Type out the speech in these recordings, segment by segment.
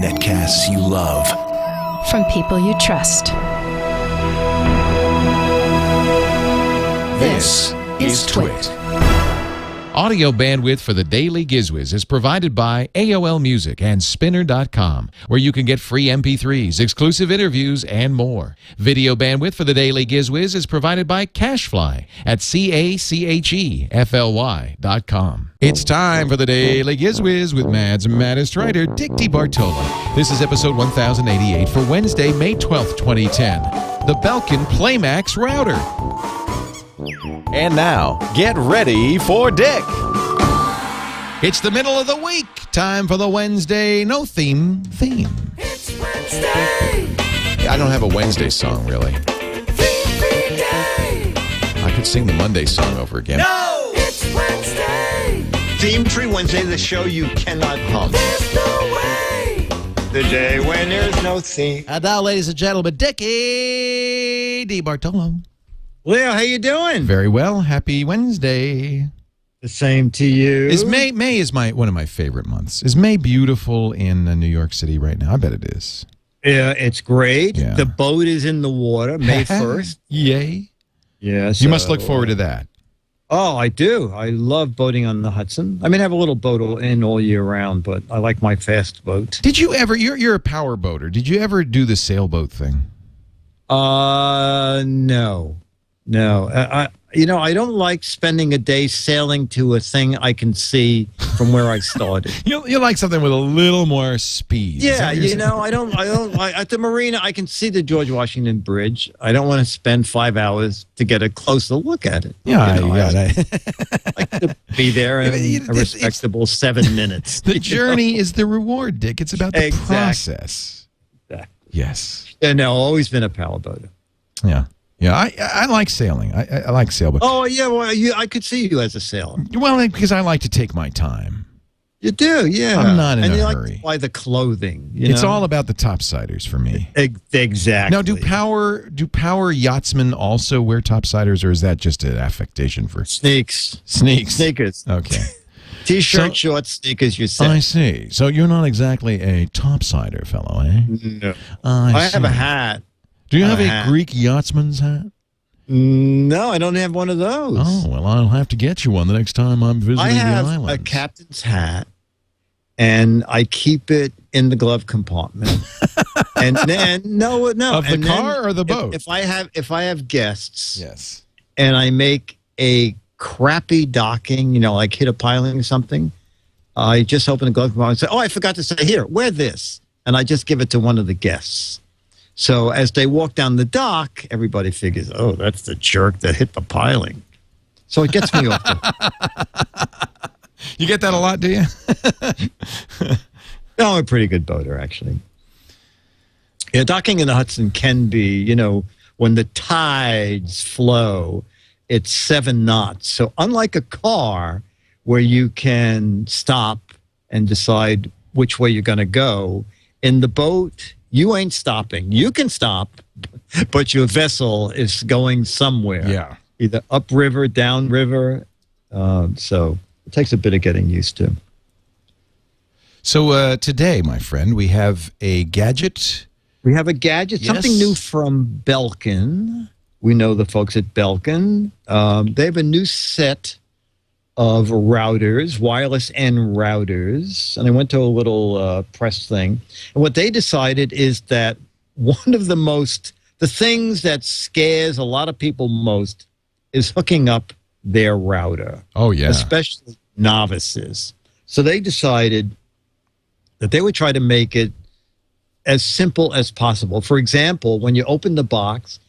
Netcasts you love. From people you trust. This is TWiT. Audio bandwidth for the Daily Giz Wiz is provided by AOL Music and Spinner.com, where you can get free MP3s, exclusive interviews, and more. Video bandwidth for the Daily Giz Wiz is provided by CacheFly at CacheFly.com. It's time for the Daily Giz Wiz with Mads Maddest writer Dick DeBartolo. This is episode 1088 for Wednesday, May 12th, 2010. The Belkin Playmax Router. And now, get ready for Dick. It's the middle of the week. Time for the Wednesday no theme. It's Wednesday. I don't have a Wednesday song, really. Theme day. I could sing the Monday song over again. No, it's Wednesday. Theme Tree Wednesday, the show you cannot hum. There's no way. The day when there's no theme. And now, ladies and gentlemen, Dickie DeBartolo. Leo, how you doing? Very well. Happy Wednesday. The same to you. Is May is one of my favorite months. Is May beautiful in New York City right now? I bet it is. Yeah, it's great. Yeah. The boat is in the water, May 1st. Yay. Yeah, You must look forward to that. Oh, I do. I love boating on the Hudson. I mean, I have a little boat in all year round, but I like my fast boat. Did you ever, you're a power boater. Did you ever do the sailboat thing? No. I don't like spending a day sailing to a thing I can see from where I started. You like something with a little more speed. Yeah, I don't at the marina, I can see the George Washington Bridge. I don't want to spend 5 hours to get a closer look at it. Yeah, I like to be there in a respectable 7 minutes. The journey is the reward, Dick. It's about the process. Exactly. Yes. Yeah, no, always been a power boater. Yeah. Yeah, I like sailing. I like sailboat. Oh, yeah, well, I could see you as a sailor. Well, because I like to take my time. You do, yeah. I'm not in a hurry. hurry. Like to buy the clothing. It's all about the topsiders for me. Exactly. Now, do power yachtsmen also wear topsiders, or is that just an affectation for sneakers? Okay. T-shirt, shorts, sneakers, you said. I see. So you're not exactly a topsider fellow, eh? No. I have a hat. Do you have a Greek yachtsman's hat? No, I don't have one of those. Oh, well, I'll have to get you one the next time I'm visiting the islands. I have a captain's hat, and I keep it in the glove compartment. and no. Of the car or the boat? If I have guests, yes, and I make a crappy docking, like hit a piling or something, I just open the glove compartment and say, "Oh, I forgot to say, here, wear this," and I just give it to one of the guests. So as they walk down the dock, everybody figures, oh, that's the jerk that hit the piling. So it gets me off. You get that a lot, do you? No, I'm a pretty good boater, actually. Yeah, docking in the Hudson can be, when the tides flow, it's 7 knots. So unlike a car where you can stop and decide which way you're going to go, in the boat, you ain't stopping. You can stop, but your vessel is going somewhere. Yeah. Either upriver, downriver. So it takes a bit of getting used to. So today, my friend, we have a gadget. We have a gadget, Yes. something new from Belkin. We know the folks at Belkin. They have a new set of routers, wireless N routers, and I went to a little press thing. And what they decided is that one of the things that scares a lot of people most is hooking up their router. Oh, yeah. Especially novices. So they decided that they would try to make it as simple as possible. For example, when you open the box,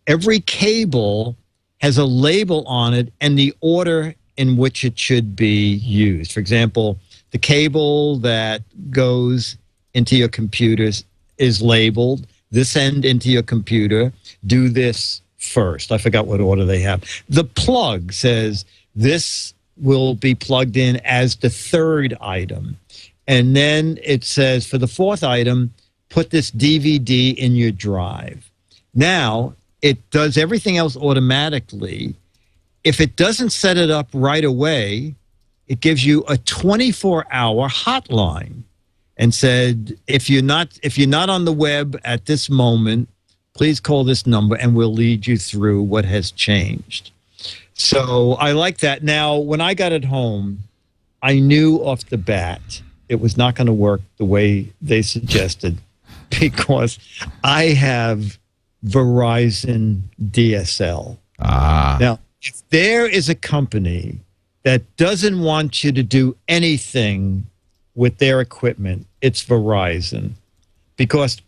every cable has a label on it and the order in which it should be used. For example, the cable that goes into your computers is labeled, this end into your computer, do this first. I forgot what order they have. The plug says this will be plugged in as the 3rd item. And then it says for the 4th item, put this DVD in your drive. Now, it does everything else automatically. If it doesn't set it up right away, it gives you a 24-hour hotline and said, if you're not on the web at this moment, please call this number and we'll lead you through what has changed. So I like that. Now, when I got it home, I knew off the bat it was not going to work the way they suggested because I have Verizon DSL. Now, if there is a company that doesn't want you to do anything with their equipment, it's Verizon, because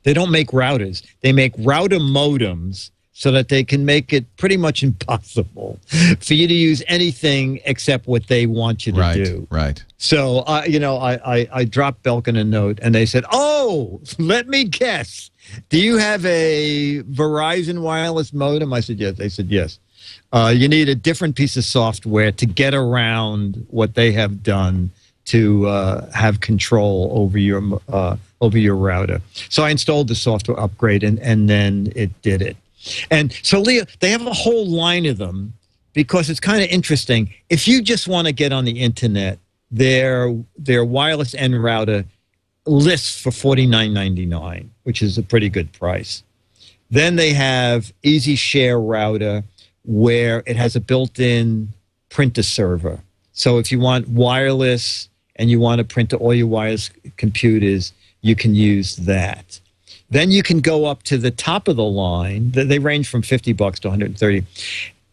they don't make routers. They make router modems so that they can make it pretty much impossible for you to use anything except what they want you to do. Right. So, I dropped Belkin a note, and they said, oh, let me guess. Do you have a Verizon wireless modem? I said, yes. They said, yes. You need a different piece of software to get around what they have done to have control over your router. So I installed the software upgrade, and then it did it. And so, Leah, they have a whole line of them because it's kind of interesting. If you just want to get on the internet, their wireless N router lists for $49.99, which is a pretty good price. Then they have Easy Share router, where it has a built-in printer server. So if you want wireless and you want to print to all your wireless computers, you can use that. Then you can go up to the top of the line. They range from $50 to $130.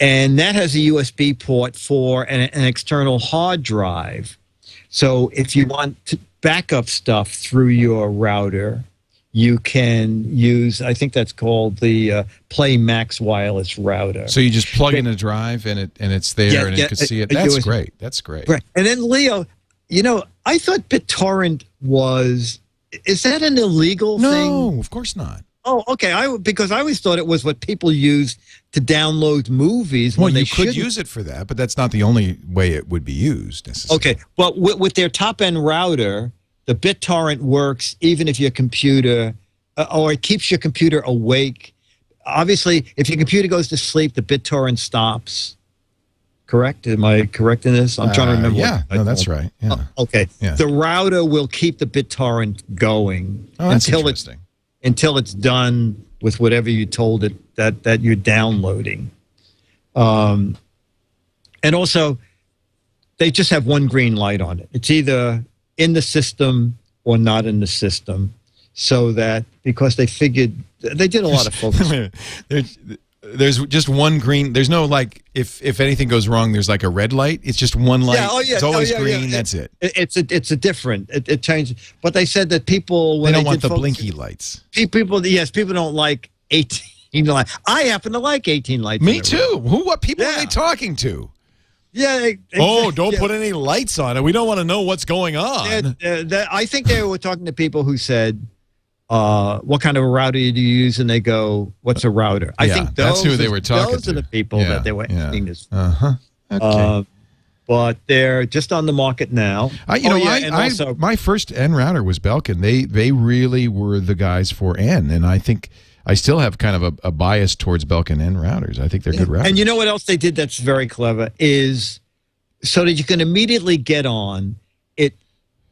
And that has a USB port for an external hard drive. So if you want to back up stuff through your router, you can use, I think that's called the Play Max wireless router. So you just plug in a drive and it's there and you can see it. That's great. That's great. Right. And then, Leo, I thought BitTorrent was, is that an illegal thing? No, of course not. Oh, okay. Because I always thought it was what people use to download movies. Well, you could use it for that, but that's not the only way it would be used necessarily. Okay. Well, with their top-end router, the BitTorrent works even if your computer, or it keeps your computer awake. Obviously, if your computer goes to sleep, the BitTorrent stops. Correct? Am I correct in this? I'm trying to remember. Yeah, no, that's right. Yeah. Okay. Yeah. The router will keep the BitTorrent going until it's done with whatever you told it that you're downloading. And also, they just have one green light on it. It's either in the system or not in the system, so that because they figured they did a lot of focus. There's just one green. There's no like if anything goes wrong, there's like a red light. It's just one light. It's always green. That's it. It's a different. It changes. But they said that people when they don't want the blinky lights. People don't like 18 lights. I happen to like 18 lights. Me too. What people are they talking to? Yeah. Don't put any lights on it. We don't want to know what's going on. I think they were talking to people who said, what kind of a router do you use? And they go, what's a router? I think that's who they were talking to. Those are the people that they were asking this. Okay. But they're just on the market now. My first N router was Belkin. They really were the guys for N, and I think I still have kind of a bias towards Belkin N routers. I think they're good routers. And you know what else they did that's very clever is so that you can immediately get on.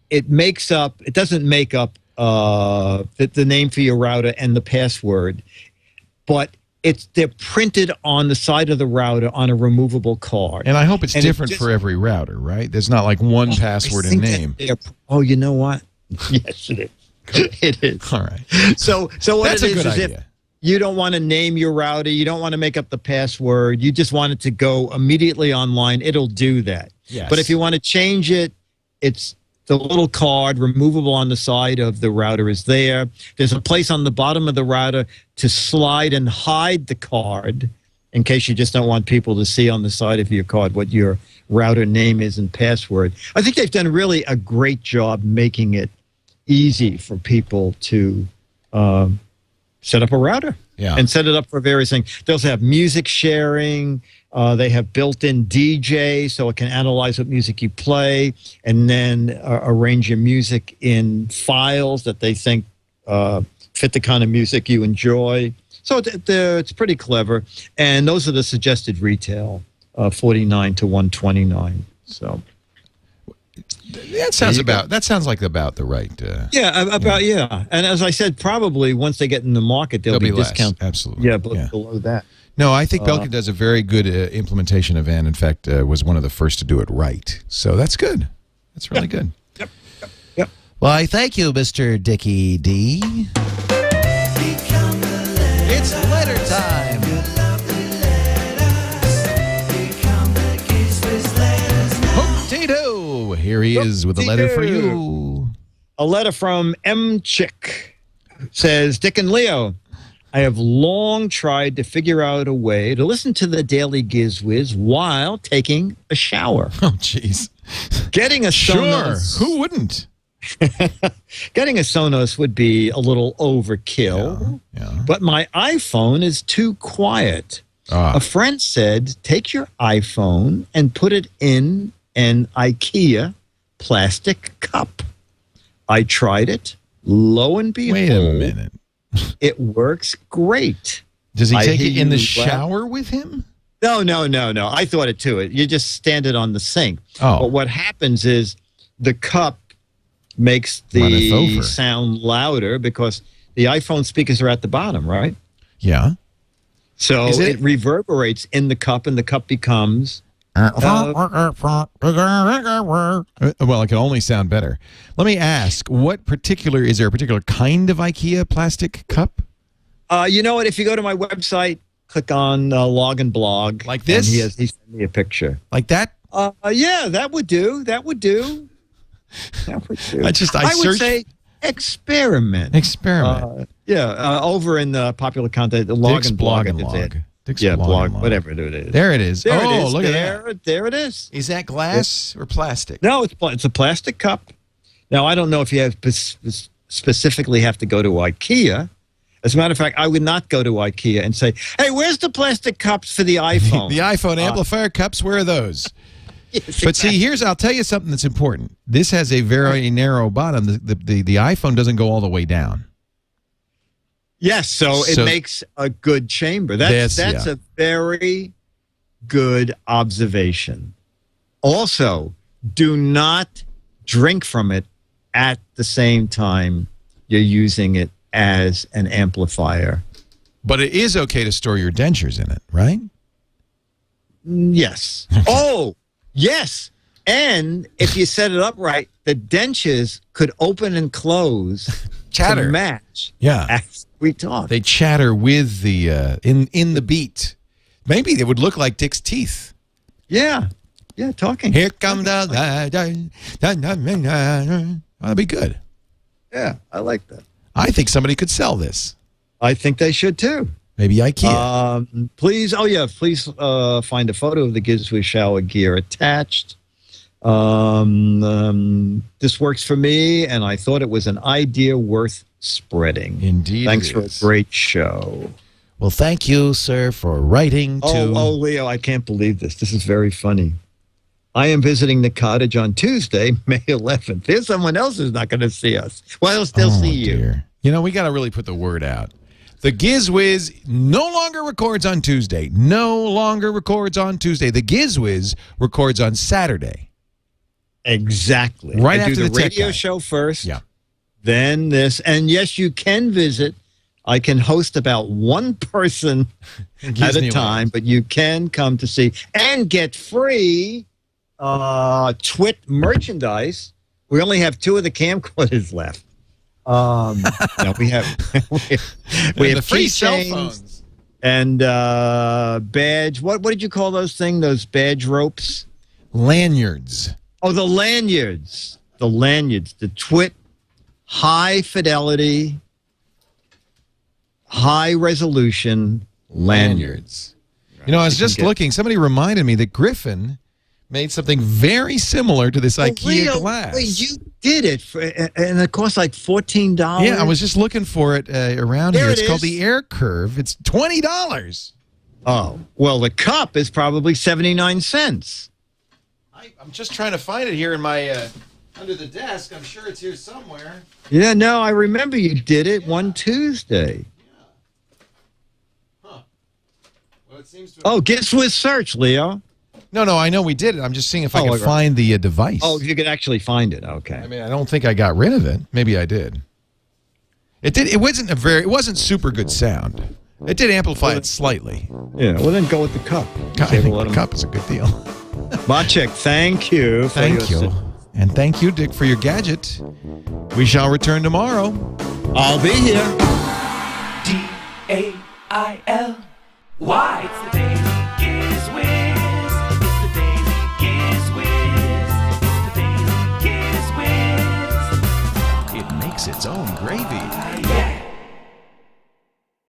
It makes up. It doesn't make up the name for your router and the password, but they're printed on the side of the router on a removable card. And I hope it's different for every router, right? There's not like one password and name. Oh, you know what? Yes, it is. It is. All right. So what That's it a is good is idea. if you don't want to name your router, you don't want to make up the password, you just want it to go immediately online, it'll do that. Yes. But if you want to change it, it's the little card removable on the side of the router is there. There's a place on the bottom of the router to slide and hide the card in case you just don't want people to see on the side of your card what your router name is and password. I think they've done really a great job making it easy for people to set up a router and set it up for various things. They also have music sharing. They have built-in DJ, so it can analyze what music you play and then arrange your music in files that they think fit the kind of music you enjoy. So it's pretty clever. And those are the suggested retail, $49 to $129. So That sounds like about the right. yeah. And as I said, probably once they get in the market, there'll be less. discounts. Absolutely. Yeah, but below that. No, I think Belkin does a very good implementation of N. In fact, was one of the first to do it right. So that's good. That's really good. Yep. Why, thank you, Mr. Dickie D. It's letter time. Tito, here he is with a letter for you. A letter from M. Chick says, Dick and Leo, I have long tried to figure out a way to listen to the Daily Giz Wiz while taking a shower. Oh, jeez. Getting a Sonos. Who wouldn't? Getting a Sonos would be a little overkill, but my iPhone is too quiet. A friend said, take your iPhone and put it in an IKEA plastic cup. I tried it. Lo and behold. Wait a minute. It works great. Does he take it in the shower with him? No. I thought it too. You just stand it on the sink. Oh. But what happens is the cup makes the sound louder because the iPhone speakers are at the bottom, right? Yeah. So it reverberates in the cup, and the cup becomes... well, it can only sound better. Let me ask, is there a particular kind of IKEA plastic cup? You know what? If you go to my website, click on log and blog. Like this? He sent me a picture. Like that? Yeah, that would do. That would do. That would do. I would say experiment. Over in the popular content, the log Dick's and blog. Blog, whatever it is. There it is. There it is. Look at that. There it is. Is that glass or plastic? No, it's a plastic cup. Now, I don't know if you have specifically have to go to IKEA. As a matter of fact, I would not go to IKEA and say, hey, where's the plastic cups for the iPhone? The iPhone amplifier cups, where are those? Yes, but see, I'll tell you something that's important. This has a very narrow bottom. The iPhone doesn't go all the way down. Yes, so it makes a good chamber. That's a very good observation. Also, do not drink from it at the same time you're using it as an amplifier. But it is okay to store your dentures in it, right? Yes. Oh, yes. And if you set it up right, the dentures could open and close chatter to match. Yeah. As we talk. They chatter with the in the beat. Maybe they would look like Dick's teeth. Yeah. Yeah, talking. Here come the that'd be good. Yeah, I like that. I think somebody could sell this. I think they should too. Maybe IKEA. Please find a photo of the GizWiz shower gear attached. This works for me, and I thought it was an idea worth spreading. Indeed. Thanks for a great show. Well, thank you, sir, for writing to... Oh, Leo, I can't believe this. This is very funny. I am visiting the cottage on Tuesday, May 11th. There's someone else who's not going to see us. Well, they'll see you. Dear. You know, we got to really put the word out. The GizWiz no longer records on Tuesday. No longer records on Tuesday. The GizWiz records on Saturday. Exactly. Right I after do the radio show first. Yeah. Then this. And yes, you can visit. I can host about one person at a time, but you can come to see and get free TWiT merchandise. We only have 2 of the camcorders left. No, we have the free cell phones and badge. What did you call those things? Those badge ropes? Lanyards. Oh, the lanyards. The lanyards. The TWiT high fidelity, high resolution lanyards. You know, I was just looking. Somebody reminded me that Griffin made something very similar to this IKEA glass. Wait, you did it, and it cost like $14. Yeah, I was just looking for it around here. It's called the Air Curve. It's $20. Oh, well, the cup is probably 79 cents. I'm just trying to find it here in my under the desk. I'm sure it's here somewhere. Yeah, no, I remember you did it one Tuesday. Yeah. Huh. Well, it seems to GizWiz search, Leo. No, I know we did it. I'm just seeing if I Oh, can right. find the device. Oh, you could actually find it. Okay. I mean, I don't think I got rid of it. Maybe I did. It did. It wasn't super good sound. It did amplify it slightly. Yeah. Well, then go with the cup. I think the cup is a good deal. Maciek, thank you. Thank you. And thank you, Dick, for your gadget. We shall return tomorrow. I'll be here. DAILY. It's the